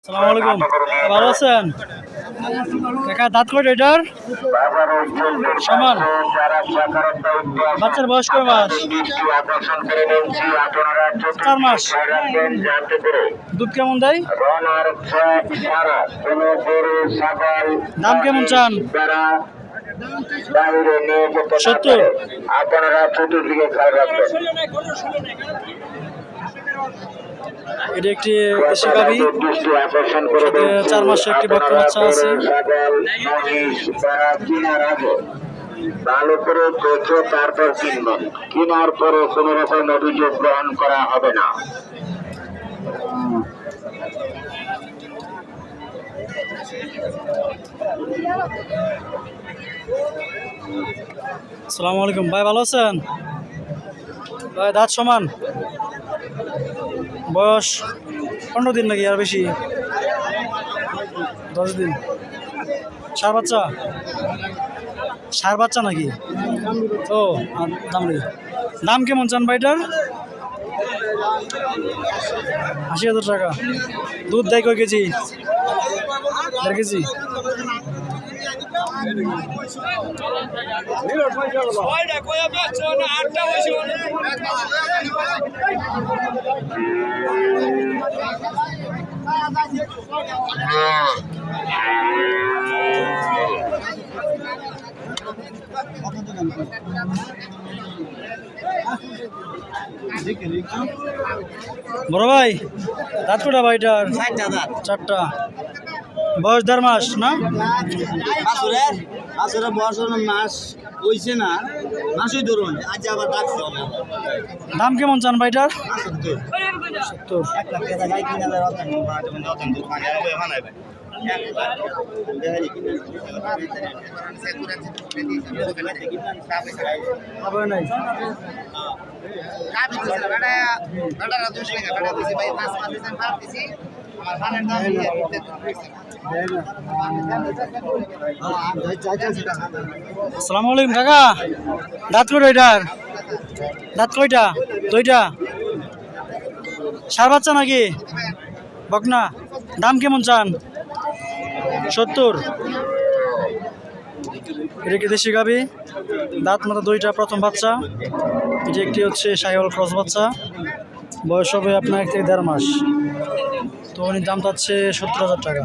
আসসালামু আলাইকুম, ভালো আছেন কাকা? দাঁত কয়টা এটার? সমান। বাচ্চার বয়স কয় মাস? 4 মাস। দুধ কেমন দেয়? দাম কেমন চান? 70। আপনারা চতুর্দিকে খেয়াল রাখবেন। এটা একটি দেশি গাভী, 4 মাসের একটি বকনা বাচ্চা আছে। ভালো করে দেখে তারপর কিনবেন, কেনার পরে কোনো রকম অভিযোগ গ্রহণ করা হবে না। আসসালামু আলাইকুম ভাই, ভালো আছেন ভাই? দাঁত সমান, বয়স 15 দিন নাকি আর বেশি? 10 দিন। ষাঁড় বাচ্চা? ষাঁড় বাচ্চা নাকি? ও দাম কেমন চান ভাইটার? 80,000 টাকা। দুধ দেয় কয় কেজি? 1.5 কেজি। বড় ভাই, দাঁত কটা ভাইটার? 4টা। বয়স 1.5 মাস না? আসলে বয়স মাস হইছে না, মাসই ধরুন আজ আবার ডাকছে। দাম কেমন চান ভাইটার? 70। হবে নাই। আসসালামু আলাইকুম কাকা, দাঁত কয়টা এটার? দাঁত কয়টা? 2টা। ষাঁড় বাচ্চা নাকি বকনা? দাম কেমন চান? 70। এটা কি দেশি গাভী? দাঁত মাত্র 2টা, প্রথম বাচ্চা। এটি একটি হচ্ছে শাহিওয়াল ক্রস বাচ্চা, বয়স হবে আপনার 1 থেকে 1.5 মাস। তো উনি দাম চাচ্ছে 70,000 টাকা।